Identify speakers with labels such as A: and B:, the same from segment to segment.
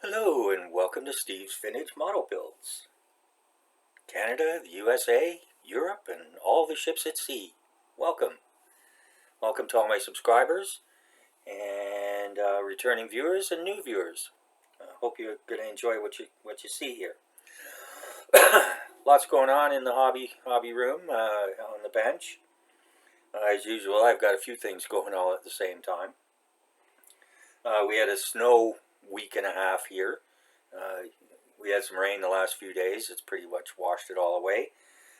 A: Hello and welcome to Steve's Vintage Model Builds. Canada, the USA, Europe, and all the ships at sea. Welcome. Welcome to all my subscribers and returning viewers and new viewers. Hope you're going to enjoy what you see here. Lots going on in the hobby room on the bench. As usual, I've got a few things going all at the same time. We had a snow week and a half here. We had some rain the last few days. It's pretty much washed it all away.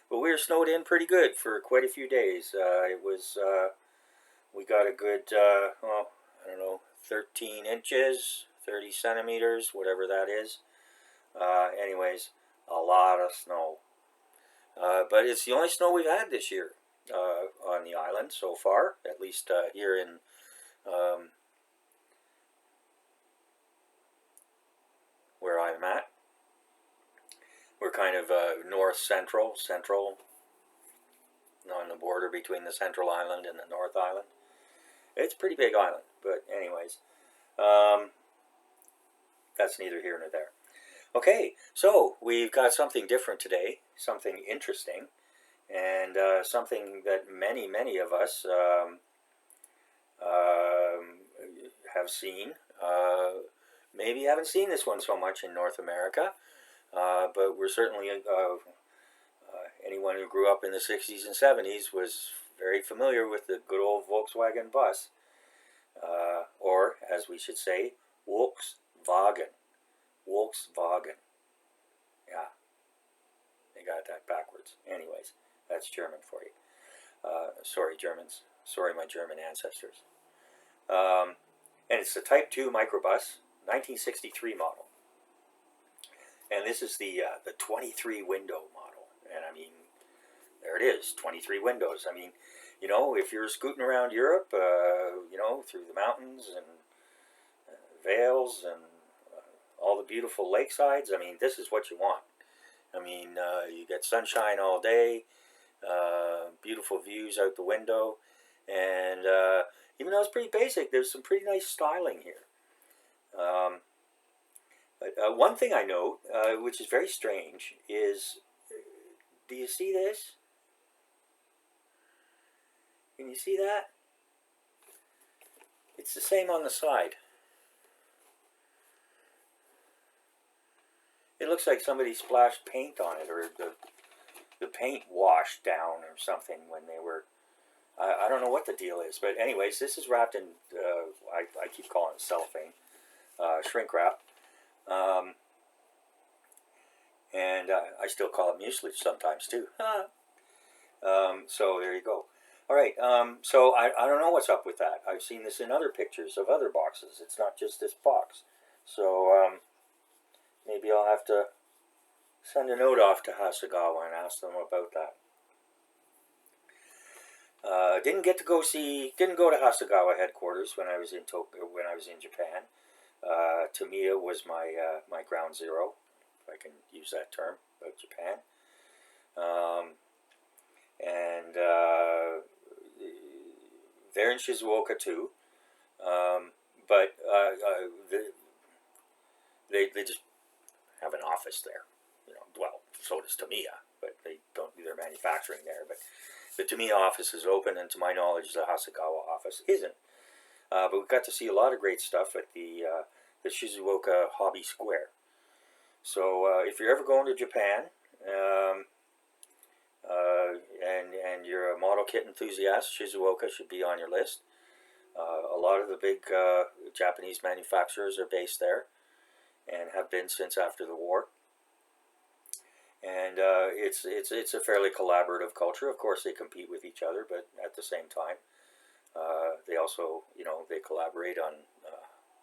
A: But we were snowed in pretty good for quite a few days. We got a good, well, I don't know, 13 inches, 30 centimeters, whatever that is. Anyways, a lot of snow. But it's the only snow we've had this year on the island so far, at least here in where I'm at. We're kind of north central, on the border between the central island and the north island. It's a pretty big island, but anyways, that's neither here nor there. Okay, so we've got something different today, something interesting, and something that many of us have seen. Maybe haven't seen this one so much in North America, but we're certainly, anyone who grew up in the 60s and 70s was very familiar with the good old Volkswagen bus, or as we should say, Volkswagen. Volkswagen. Yeah, they got that backwards. Anyways, that's German for you. Sorry, Germans. Sorry, my German ancestors. And it's the Type 2 microbus, 1963 model. And this is the 23 window model. And I mean, there it is, 23 windows. I mean, you know, if you're scooting around Europe, you know, through the mountains and vales and all the beautiful lakesides, I mean, this is what you want. I mean, you get sunshine all day, beautiful views out the window, and even though it's pretty basic, there's some pretty nice styling here. One thing I note, which is very strange, is, do you see this? Can you see that? It's the same on the side. It looks like somebody splashed paint on it, or the paint washed down or something when they were, I don't know what the deal is, but anyways, this is wrapped in, I keep calling it cellophane, shrink wrap. And I still call it mucilage sometimes too. So there you go. All right, so I don't know what's up with that. I've seen this in other pictures of other boxes. It's not just this box. So maybe I'll have to send a note off to Hasegawa and ask them about that. Didn't go to Hasegawa headquarters when I was in Tokyo, when I was in Japan. Tamiya was my ground zero, if I can use that term about Japan. And they're in Shizuoka too, but they just have an office there. You know, well, so does Tamiya, but they don't do their manufacturing there. But the Tamiya office is open, and to my knowledge, the Hasegawa office isn't. But we got to see a lot of great stuff at the Shizuoka Hobby Square. So if you're ever going to Japan, and you're a model kit enthusiast, Shizuoka should be on your list. A lot of the big Japanese manufacturers are based there, and have been since after the war. And it's a fairly collaborative culture. Of course, they compete with each other, but at the same time, they also, you know, they collaborate on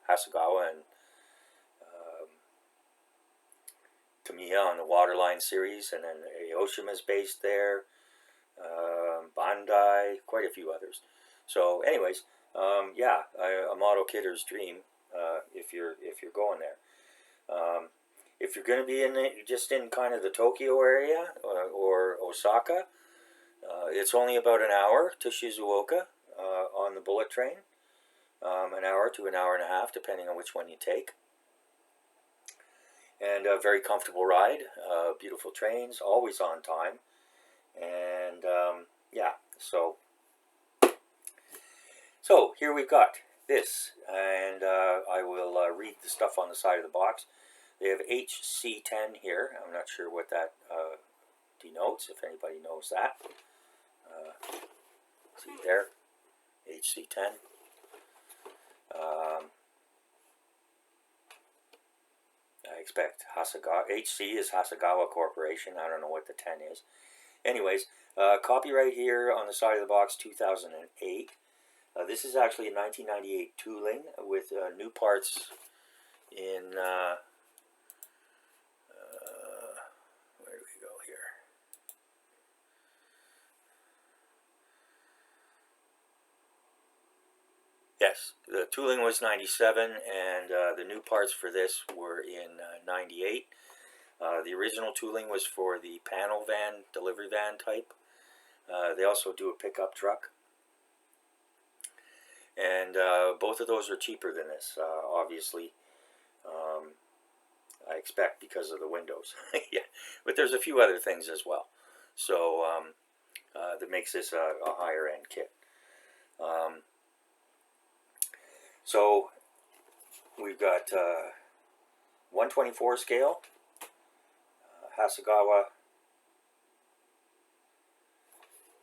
A: Hasegawa and Tamiya on the Waterline series, and then Aoshima's based there, Bandai, quite a few others. So, anyways, yeah, a model kitter's dream if you're going there. If you're going to be just in kind of the Tokyo area or Osaka, it's only about an hour to Shizuoka on the bullet train. An hour to an hour and a half, depending on which one you take. and a very comfortable ride. Beautiful trains, always on time, and yeah. So here we've got this, and I will read the stuff on the side of the box. They have HC10 here. I'm not sure what that denotes, if anybody knows that. See there, HC10. I expect Hasegawa. HC is Hasegawa Corporation. I don't know what the 10 is. Anyways, copyright here on the side of the box, 2008. This is actually a 1998 tooling with new parts in, where do we go here? Yes, the tooling was 97, and the new parts for this were in 98. The original tooling was for the panel van, delivery van type. They also do a pickup truck. And both of those are cheaper than this, obviously. I expect because of the windows. Yeah, but there's a few other things as well. So that makes this a higher end kit. So we've got 124 scale, Hasegawa,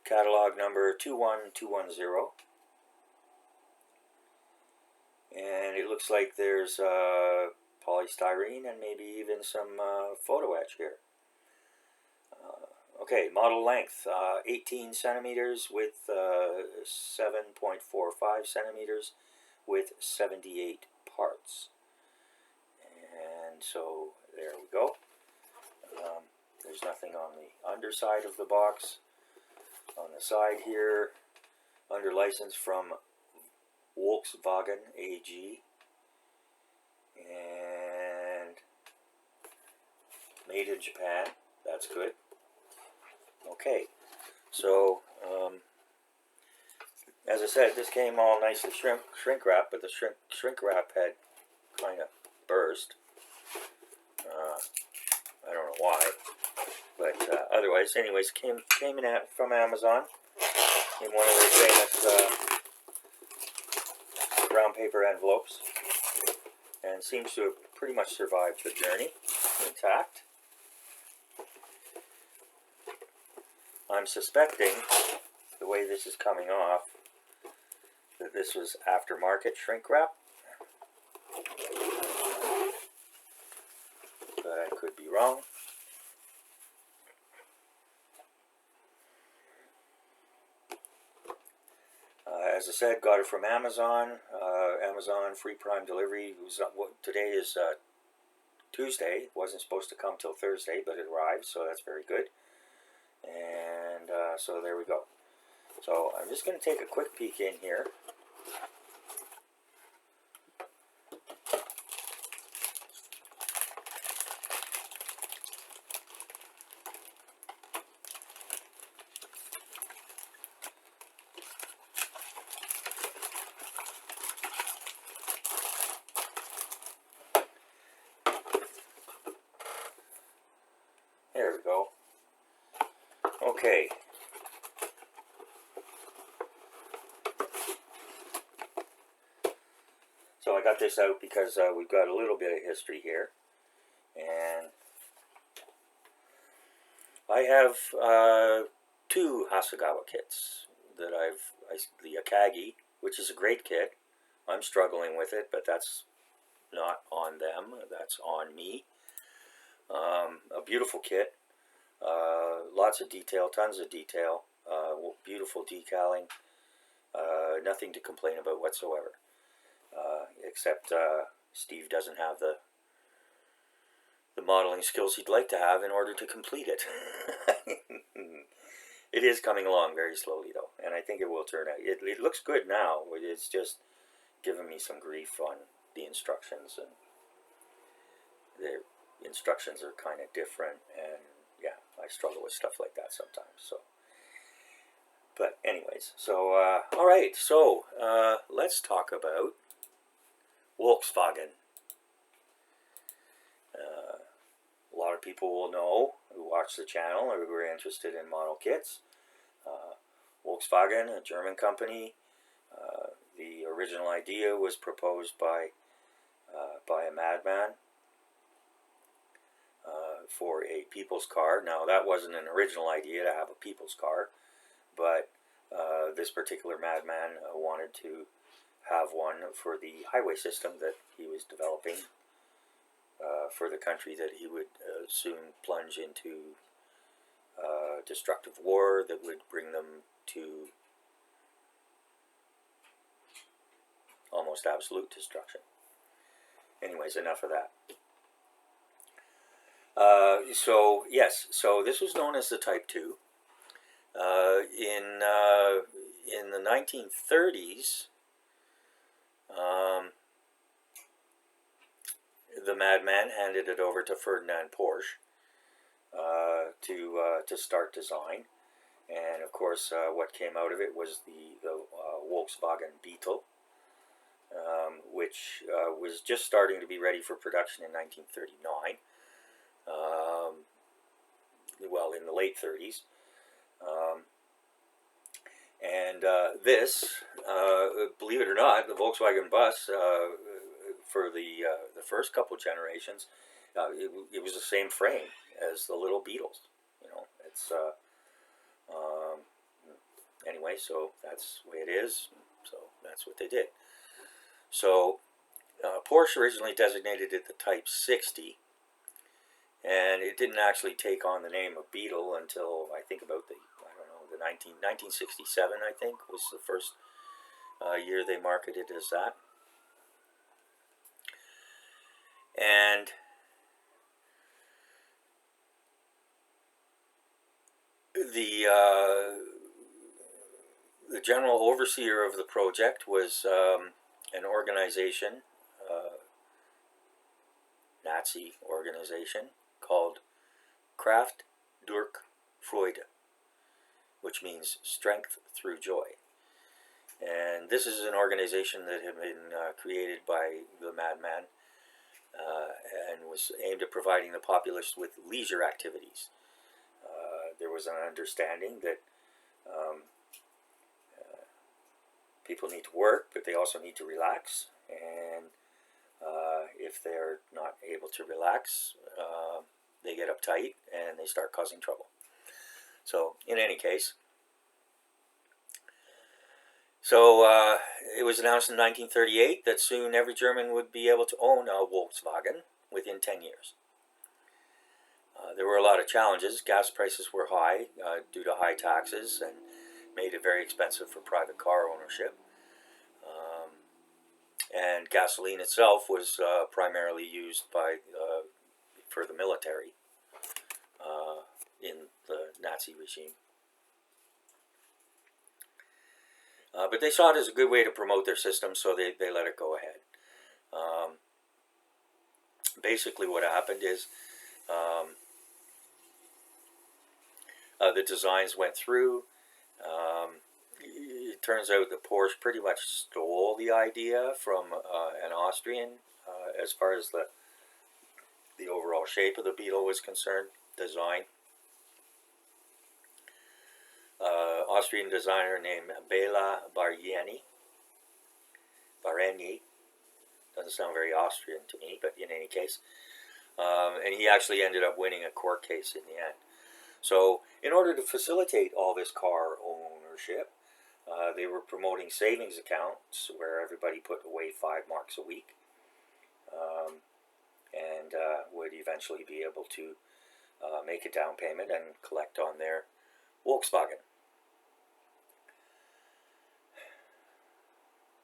A: catalog number 21210. And it looks like there's polystyrene and maybe even some photo etch here. Okay, model length 18 centimeters, width 7.45 centimeters, with 78 parts. And so there we go. There's nothing on the underside of the box. On the side here, under license from Volkswagen AG, and made in Japan. That's good. Okay, so as I said, this came all nicely shrink wrapped, but the shrink wrap had kind of burst. I don't know why, but otherwise, anyways, came in from Amazon in one of their famous brown paper envelopes, and seems to have pretty much survived the journey intact. I'm suspecting, the way this is coming off, that this was aftermarket shrink wrap, but I could be wrong. As I said, got it from Amazon. Amazon free Prime delivery. Today is Tuesday. It wasn't supposed to come till Thursday, but it arrived, so that's very good. And so there we go. So I'm just going to take a quick peek in here. There we go. Okay. So I got this out because we've got a little bit of history here. And I have two Hasegawa kits that the Akagi, which is a great kit. I'm struggling with it, but that's not on them. That's on me. A beautiful kit. Lots of detail, tons of detail. Beautiful decaling. Nothing to complain about whatsoever. Except Steve doesn't have the modeling skills he'd like to have in order to complete it. It is coming along very slowly though, and I think it will turn out. It looks good now. It's just giving me some grief on the instructions, and the instructions are kind of different, and yeah, I struggle with stuff like that sometimes. So, but anyways, so all right, so let's talk about Volkswagen. of people will know who watch the channel or who are interested in model kits. Volkswagen, a German company. The original idea was proposed by a madman for a people's car. Now, that wasn't an original idea to have a people's car, but this particular madman wanted to have one for the highway system that he was developing for the country that he would soon plunge into destructive war that would bring them to almost absolute destruction. Anyways, enough of that. So yes, so this was known as the Type 2. In the 1930s, the madman handed it over to Ferdinand Porsche to start design, and of course, what came out of it was the Volkswagen Beetle, which was just starting to be ready for production in 1939. Well, in the late 30s. This, believe it or not, the Volkswagen bus, for the first couple generations, it was the same frame as the little Beetles. You know, it's anyway. So that's the way it is. So that's what they did. So Porsche originally designated it the Type 60, and it didn't actually take on the name of Beetle until I think about the 1967, I think, was the first year they marketed as that. And the general overseer of the project was an organization, Nazi organization, called Kraft durch Freude, which means strength through joy. And this is an organization that had been created by the madman and was aimed at providing the populace with leisure activities. There was an understanding that people need to work, but they also need to relax. And if they're not able to relax, they get uptight and they start causing trouble. So, in any case, it was announced in 1938 that soon every German would be able to own a Volkswagen within 10 years. There were a lot of challenges. Gas prices were high due to high taxes and made it very expensive for private car ownership. And gasoline itself was primarily used for the military in the Nazi regime. But they saw it as a good way to promote their system, so they let it go ahead. Basically what happened is the designs went through. It turns out that Porsche pretty much stole the idea from an Austrian as far as the overall shape of the Beetle was concerned, design. Austrian designer named Bela Bargeni. Doesn't sound very Austrian to me, but in any case. And he actually ended up winning a court case in the end. So, in order to facilitate all this car ownership, they were promoting savings accounts where everybody put away $5 a week, and would eventually be able to make a down payment and collect on their Volkswagen.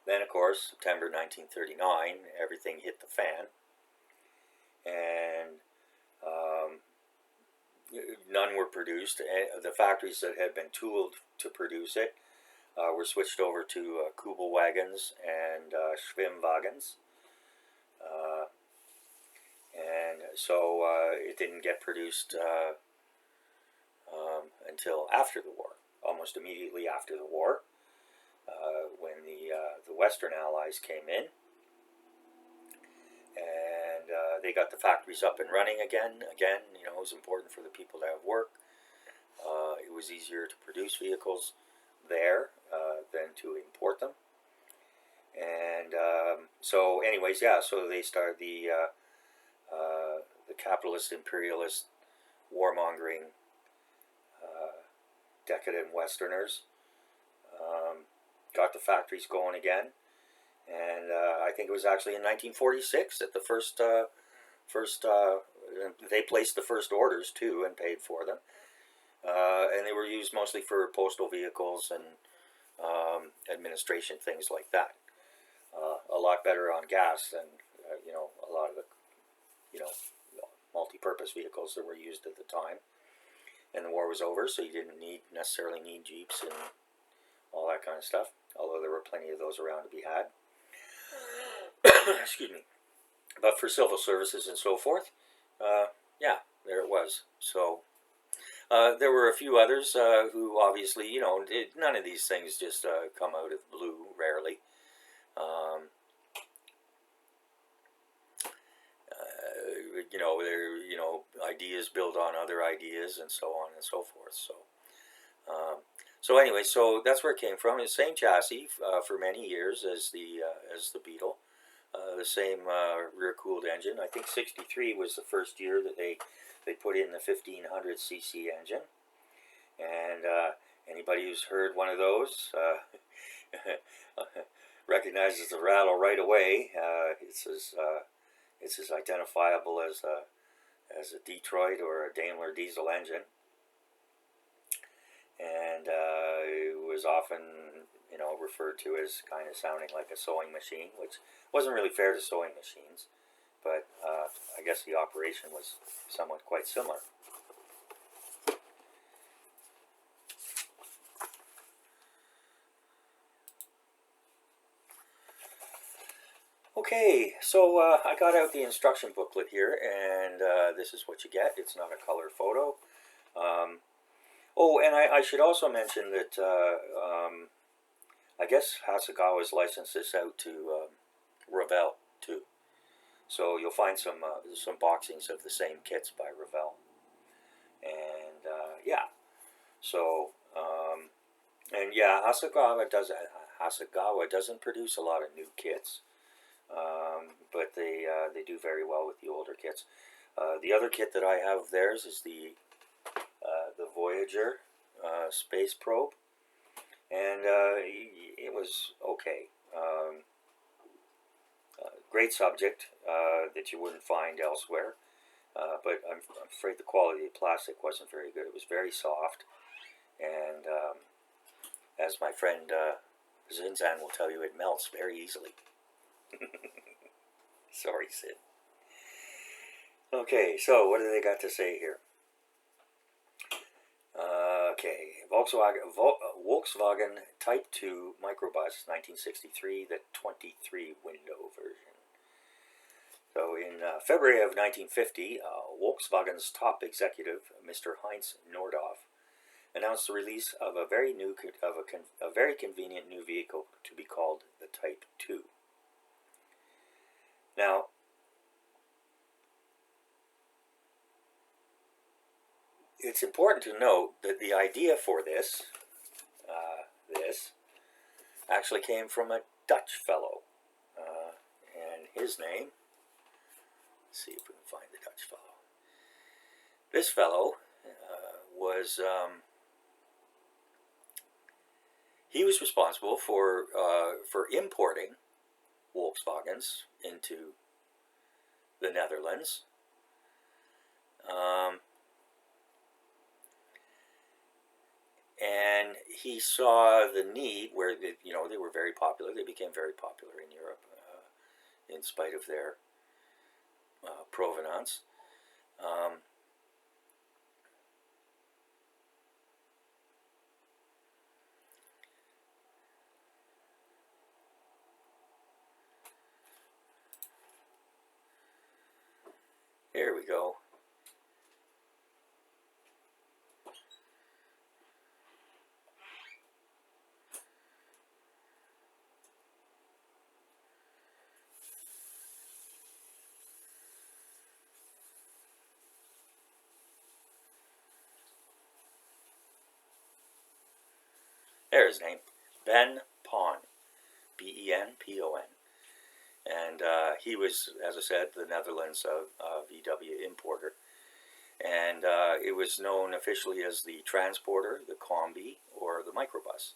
A: Then, of course, September 1939, everything hit the fan, and none were produced. The factories that had been tooled to produce it were switched over to Kubelwagens and Schwimmwagens. And so it didn't get produced until after the war, almost immediately after the war, when the Western Allies came in, and they got the factories up and running again. Again, you know, it was important for the people to have work. It was easier to produce vehicles there than to import them. And so, anyways, yeah. So they started the capitalist, imperialist, warmongering, decadent Westerners got the factories going again. And I think it was actually in 1946 that the first they placed the first orders too and paid for them. And they were used mostly for postal vehicles and administration things like that. A lot better on gas than you know, a lot of the, you know, multi-purpose vehicles that were used at the time. And the war was over, so you didn't necessarily need jeeps and all that kind of stuff. Although there were plenty of those around to be had. Excuse me. But for civil services and so forth, yeah, there it was. So there were a few others who obviously, you know, none of these things just come out of the blue, rarely. You know, there, you know, ideas build on other ideas and so on and so forth. So anyway, so that's where it came from. It's the same chassis for many years as the Beetle. The same rear-cooled engine. I think '63 was the first year that they put in the 1500cc engine. And anybody who's heard one of those recognizes the rattle right away. It's as identifiable as a Detroit or a Daimler diesel engine. And it was often, you know, referred to as kind of sounding like a sewing machine, which wasn't really fair to sewing machines, but I guess the operation was somewhat quite similar. Okay, so I got out the instruction booklet here, and this is what you get. It's not a color photo. Oh, and I should also mention that I guess Hasegawa's licensed this out to Revell too. So you'll find some boxings of the same kits by Revell. And yeah, so and yeah, Hasegawa doesn't produce a lot of new kits, but they do very well with the older kits. The other kit that I have of theirs is the Voyager space probe, and it was okay. Great subject that you wouldn't find elsewhere, but I'm afraid the quality of the plastic wasn't very good. It was very soft, and as my friend Zinzan will tell you, it melts very easily. Sorry, Sid. Okay, so what do they got to say here? Okay, Volkswagen Type 2 microbus, 1963, the 23 window version. So in February of 1950, Volkswagen's top executive, Mr. Heinz Nordhoff, announced the release of a very convenient new vehicle to be called the Type 2. Now, it's important to note that the idea for this actually came from a Dutch fellow, and his name, let's see if we can find the Dutch fellow. This fellow was, he was responsible for importing Volkswagens into the Netherlands. And he saw the need where they were very popular. They became very popular in Europe, in spite of their provenance. Here we go. There's his name. Ben Pon. Benpon. And he was, as I said, the Netherlands VW importer. And it was known officially as the Transporter, the Combi, or the Microbus.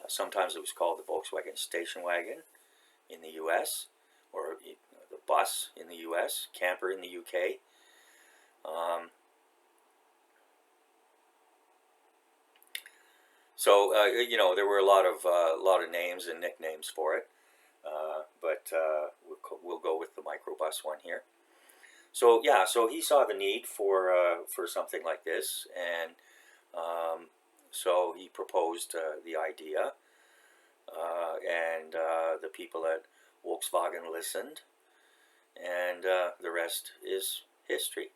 A: Sometimes it was called the Volkswagen Station Wagon in the US, or the Bus in the US, Camper in the UK. You know, there were a lot of names and nicknames for it, but we'll go with the Microbus one here. So yeah, so he saw the need for something like this, and so he proposed the idea, and the people at Volkswagen listened, and the rest is history.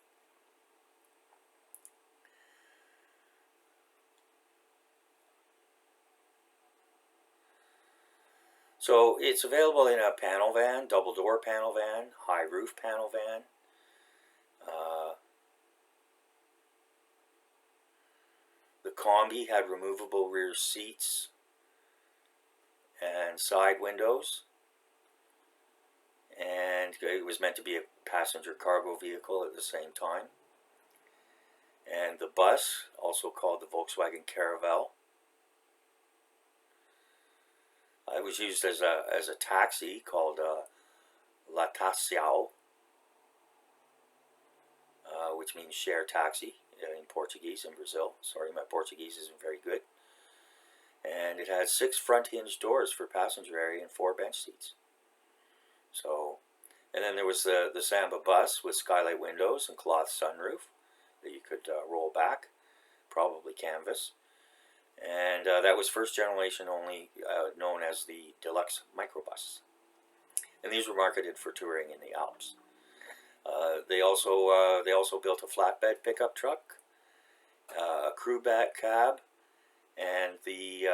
A: So it's available in a panel van, double door panel van, high roof panel van. The Combi had removable rear seats and side windows, and it was meant to be a passenger cargo vehicle at the same time. And the bus, also called the Volkswagen Caravelle, it was used as a taxi called La Taxiao, which means share taxi in Portuguese in Brazil. Sorry, my Portuguese isn't very good. And it had 6 front hinge doors for passenger area and 4 bench seats. So, and then there was the Samba bus with skylight windows and cloth sunroof that you could roll back, probably canvas. And that was first generation only, known as the Deluxe Microbus. And these were marketed for touring in the Alps. They also built a flatbed pickup truck, a crew back cab, and the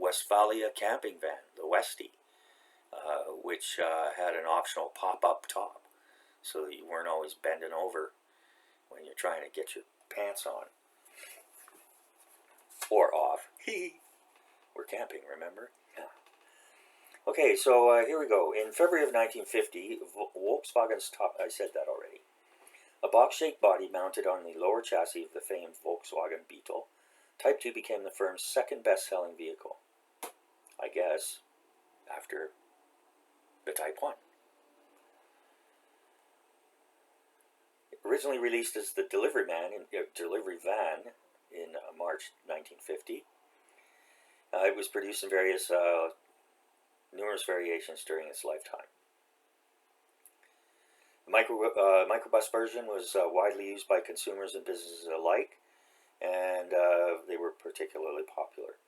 A: Westfalia camping van, the Westie, which had an optional pop-up top, so that you weren't always bending over when you're trying to get your pants on. Or off. We're camping, remember? Yeah. Okay, so here we go. In February of 1950, Volkswagen's top, I said that already. A box-shaped body mounted on the lower chassis of the famed Volkswagen Beetle, Type 2 became the firm's second best-selling vehicle. I guess, after the Type 1. Originally released as the delivery van in March 1950, it was produced in numerous variations during its lifetime. The microbus version was widely used by consumers and businesses alike, and they were particularly popular.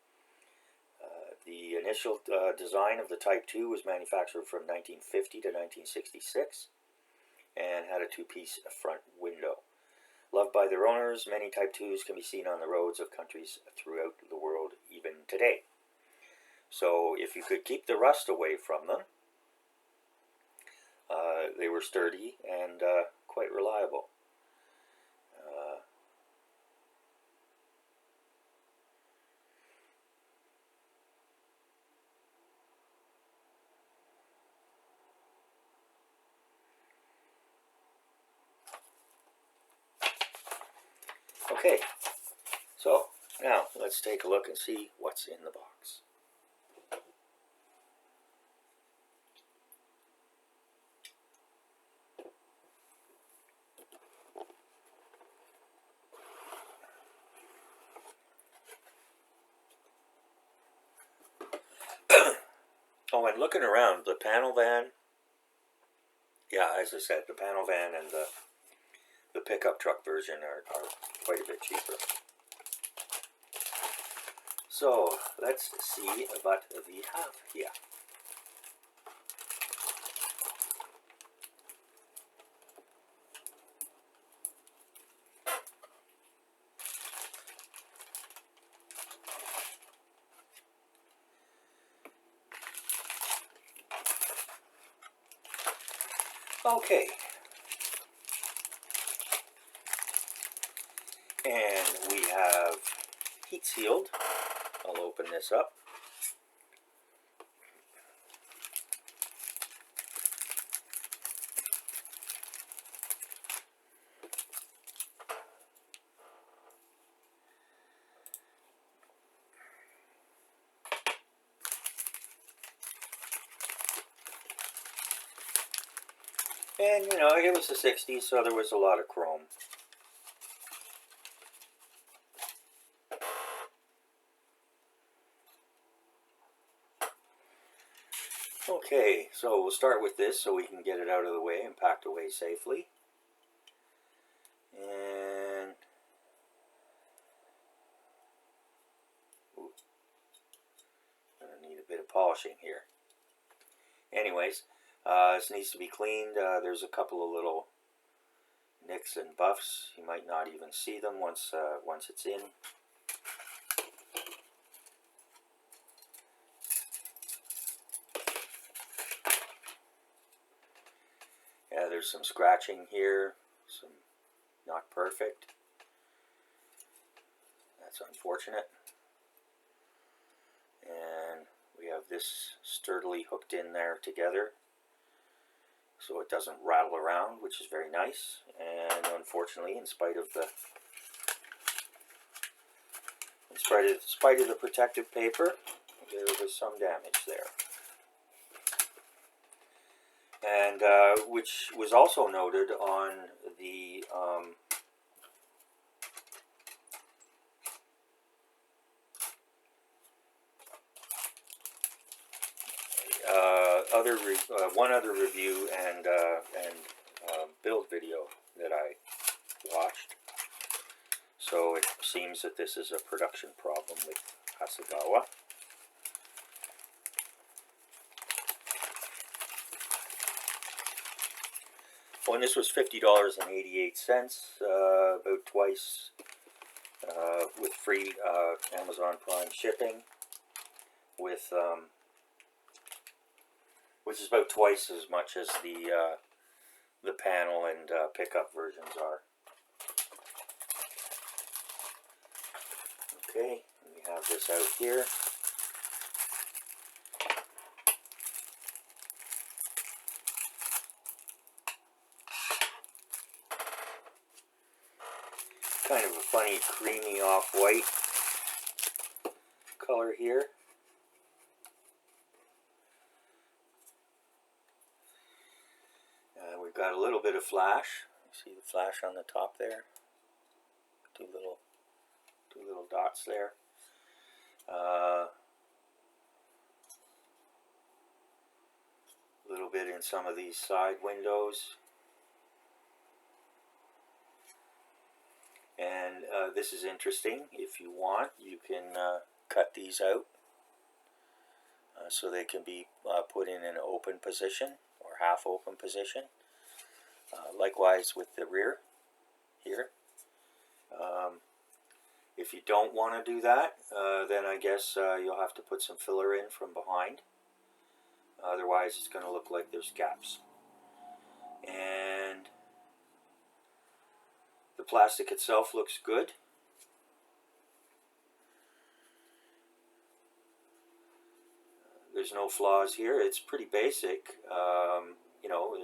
A: The initial design of the Type 2 was manufactured from 1950 to 1966 and had a 2-piece front window. Loved by their owners, many Type 2s can be seen on the roads of countries throughout the world even today. So if you could keep the rust away from them, they were sturdy and quite reliable. Okay, so now let's take a look and see what's in the box. Oh, and looking around, the panel van, yeah, as I said, the panel van and the pickup truck version are quite a bit cheaper. So, let's see what we have here. Okay, and we have heat sealed. I'll open this up. And, you know, it was the 60s, so there was a lot of chrome. Okay, so we'll start with this so we can get it out of the way and packed away safely. And gonna need a bit of polishing here. Anyways, this needs to be cleaned. There's a couple of little nicks and buffs. You might not even see them once it's in. Yeah, there's some scratching here, some not perfect. That's unfortunate. And we have this sturdily hooked in there together, so it doesn't rattle around, which is very nice. And unfortunately, in spite of the protective paper, there was some damage there. And which was also noted on the one other review and build video that I watched. So it seems that this is a production problem with Hasegawa. Oh, and this was $50.88, about twice with free Amazon Prime shipping, with which is about twice as much as the panel and pickup versions are. Okay, we have this out here. Kind of a funny creamy off-white color here. We've got a little bit of flash. You see the flash on the top there? Two little dots there. A little bit in some of these side windows. And this is interesting. If you want, you can cut these out so they can be put in an open position or half open position. Likewise with the rear here. If you don't want to do that, then I guess you'll have to put some filler in from behind. Otherwise it's going to look like there's gaps. And the plastic itself looks good. There's no flaws here. It's pretty basic. You know,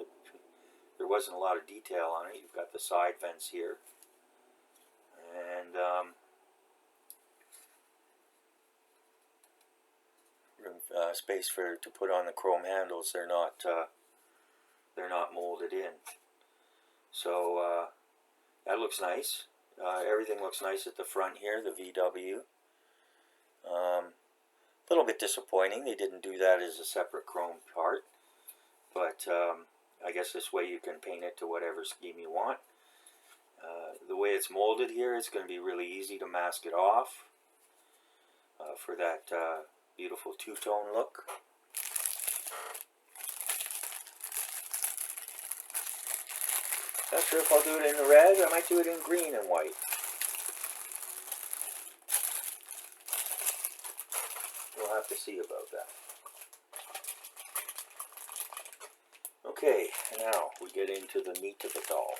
A: there wasn't a lot of detail on it. You've got the side vents here. And space to put on the chrome handles. They're not molded in. So that looks nice. Everything looks nice at the front here, the VW. A little bit disappointing they didn't do that as a separate chrome part, but I guess this way you can paint it to whatever scheme you want. The way it's molded here, it's going to be really easy to mask it off for that beautiful two-tone look. Not sure if I'll do it in the red. I might do it in green and white. We'll have to see about that. Okay, now we get into the meat of it all.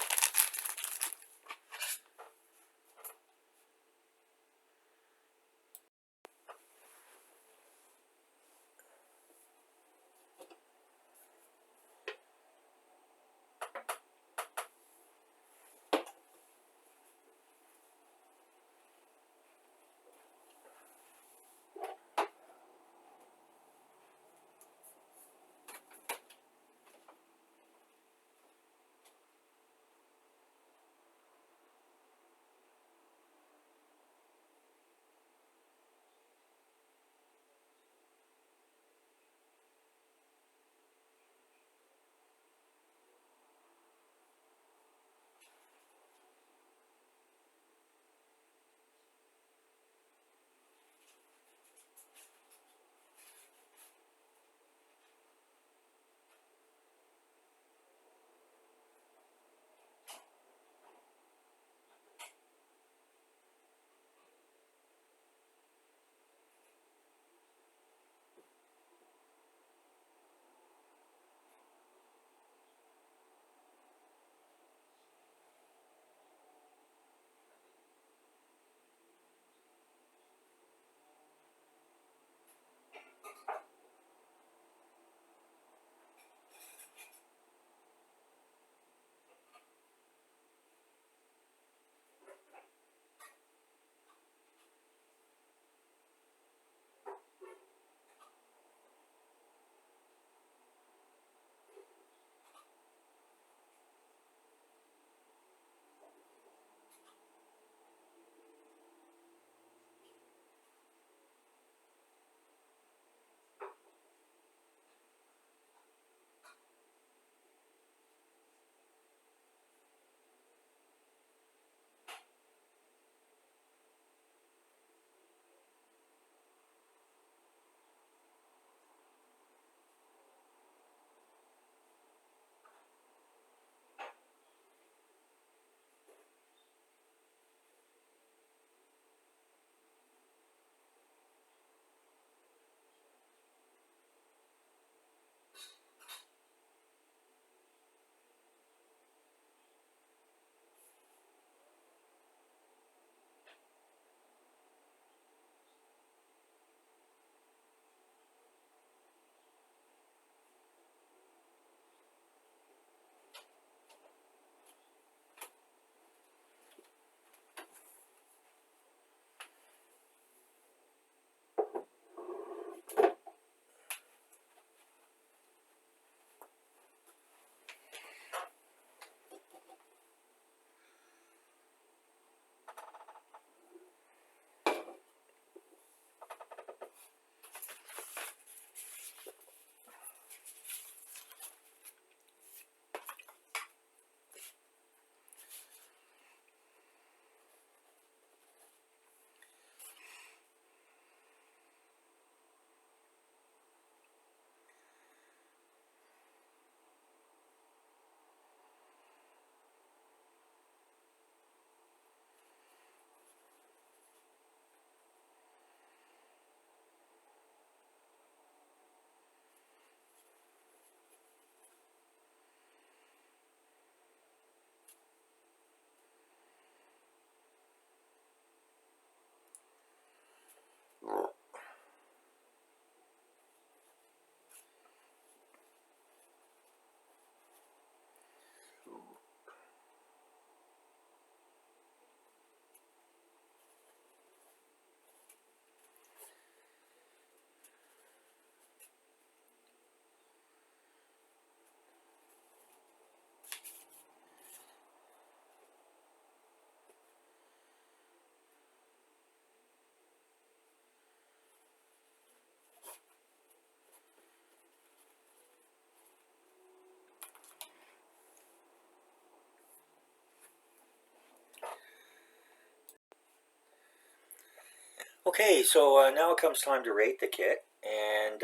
A: Okay, so now it comes time to rate the kit, and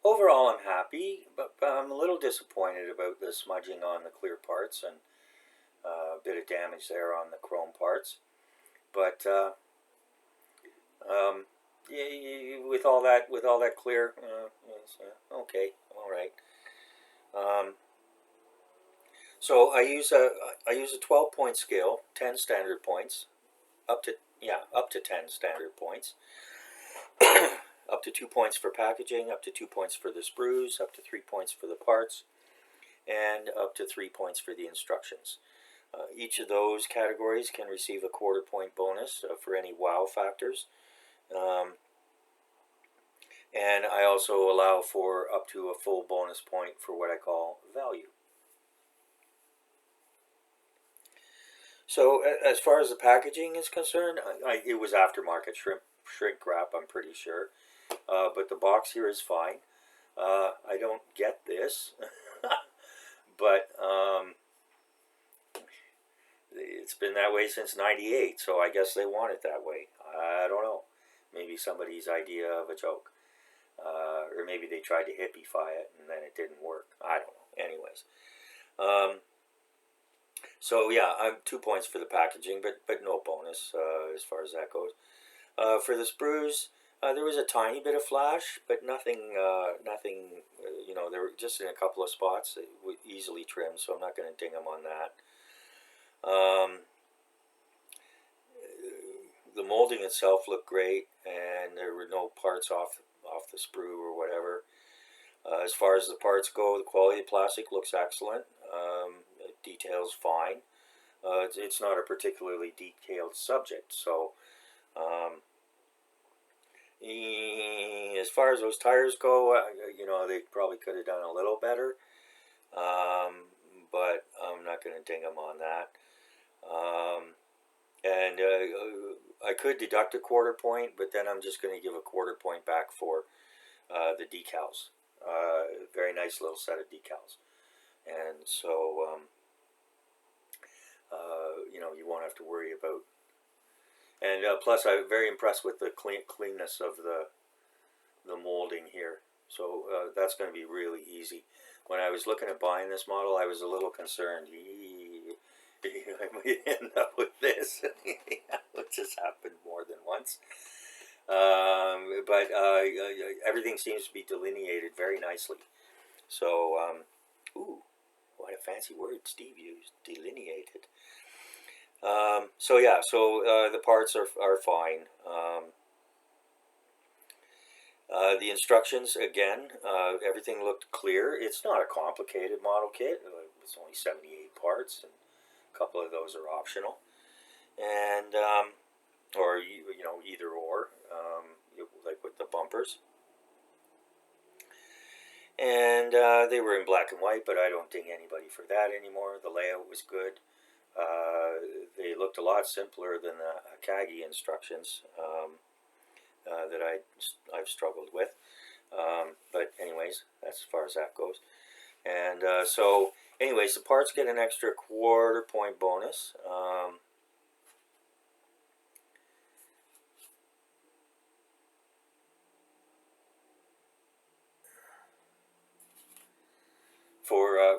A: overall I'm happy, but I'm a little disappointed about the smudging on the clear parts and a bit of damage there on the chrome parts. But with all that clear, okay, all right. So I use a 12-point scale, 10 standard points, up to 10 standard points. Up to 2 points for packaging, up to 2 points for the sprues, up to 3 points for the parts, and up to 3 points for the instructions. Each of those categories can receive a quarter-point bonus for any wow factors. And I also allow for up to a full bonus point for what I call value. So as far as the packaging is concerned, it was aftermarket shrink wrap, I'm pretty sure. But the box here is fine. I don't get this, but it's been that way since '98, so I guess they want it that way. I don't know. Maybe somebody's idea of a joke. Or maybe they tried to hippify it and then it didn't work. I don't know. Anyways. So yeah, I'm 2 points for the packaging, but no bonus as far as that goes. For the sprues, there was a tiny bit of flash, but nothing. They were just in a couple of spots. They were easily trimmed, so I'm not going to ding them on that. The molding itself looked great, and there were no parts off the sprue or whatever. As far as the parts go, the quality of plastic looks excellent. Details fine. It's not a particularly detailed subject, so as far as those tires go, they probably could have done a little better, but I'm not going to ding them on that. And I could deduct a quarter point, but then I'm just going to give a quarter point back for the decals. Very nice little set of decals. And so, you won't have to worry about. And plus, I'm very impressed with the cleanness of the molding here. So that's going to be really easy. When I was looking at buying this model, I was a little concerned. I might end up with this, which has happened more than once. But everything seems to be delineated very nicely. So, ooh, what a fancy word Steve used, delineated. The parts are fine. The instructions, again, everything looked clear. It's not a complicated model kit. It's only 78 parts, and a couple of those are optional. And, or, either or, like with the bumpers. And they were in black and white, but I don't ding anybody for that anymore. The layout was good. They looked a lot simpler than the Akagi instructions that I've struggled with. But anyways, that's as far as that goes. And anyways, the parts get an extra quarter point bonus.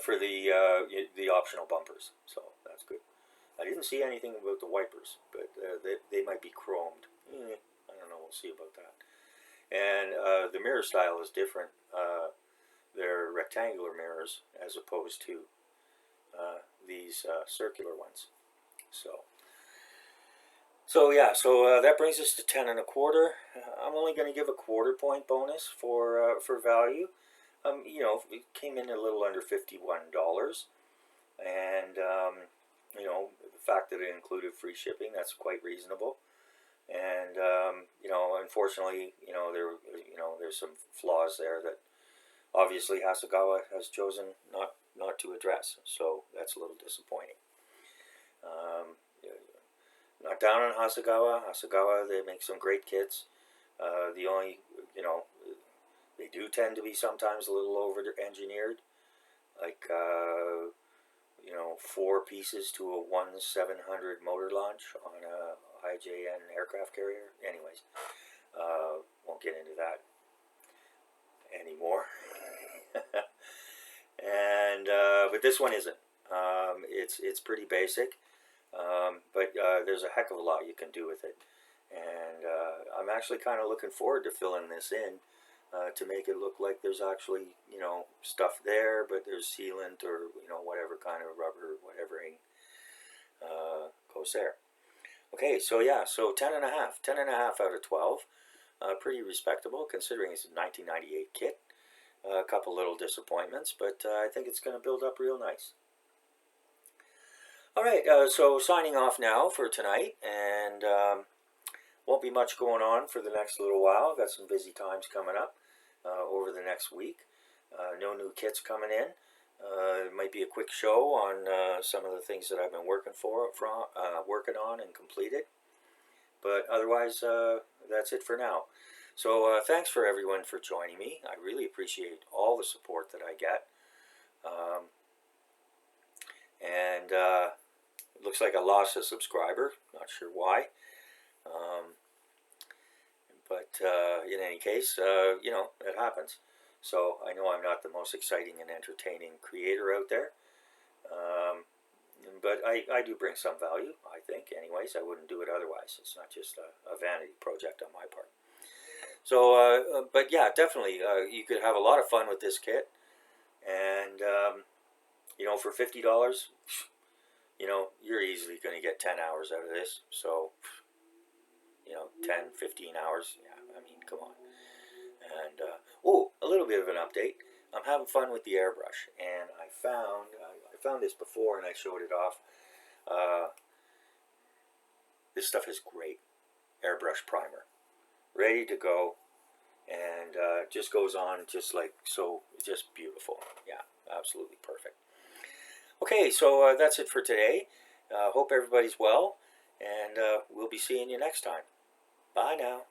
A: For the optional bumpers, so that's good. I didn't see anything about the wipers, but they might be chromed. I don't know. We'll see about that. And the mirror style is different. They're rectangular mirrors as opposed to these circular ones. So that brings us to 10 and a quarter. I'm only going to give a quarter point bonus for value. It came in a little under $51, and the fact that it included free shipping, that's quite reasonable. And unfortunately, there's some flaws there that obviously Hasegawa has chosen not to address. So that's a little disappointing. Not down on Hasegawa. Hasegawa, they make some great kits. The only, they do tend to be sometimes a little over-engineered. Like, 4 pieces to a 1/700 motor launch on IJN aircraft carrier. Anyways, won't get into that anymore. And but this one isn't. It's pretty basic, but there's a heck of a lot you can do with it. And I'm actually kind of looking forward to filling this in to make it look like there's actually, you know, stuff there, but there's sealant or, you know, whatever kind of rubber, whatever goes there. Okay, so yeah, so 10.5, 10.5 out of 12. Pretty respectable considering it's a 1998 kit. A couple little disappointments, but I think it's going to build up real nice. Alright, so signing off now for tonight, and won't be much going on for the next little while. Got some busy times coming up over the next week. No new kits coming in. It might be a quick show on some of the things that I've been working on and completed. But otherwise, that's it for now. So thanks for everyone for joining me. I really appreciate all the support that I get. And it looks like I lost a subscriber. Not sure why. But in any case, you know, it happens. So I know I'm not the most exciting and entertaining creator out there. But I do bring some value, I think. Anyways, I wouldn't do it otherwise. It's not just a vanity project on my part. So, but yeah, definitely, you could have a lot of fun with this kit. And, you know, for $50, you know, you're easily going to get 10 hours out of this. So, you know, 10, 15 hours. Yeah, I mean, come on. And, oh, a little bit of an update. I'm having fun with the airbrush. And I found this before and I showed it off. This stuff is great. Airbrush primer. Ready to go. And just goes on just like so, just beautiful. Yeah, absolutely perfect. Okay, so that's it for today. Hope everybody's well, and we'll be seeing you next time. Bye now.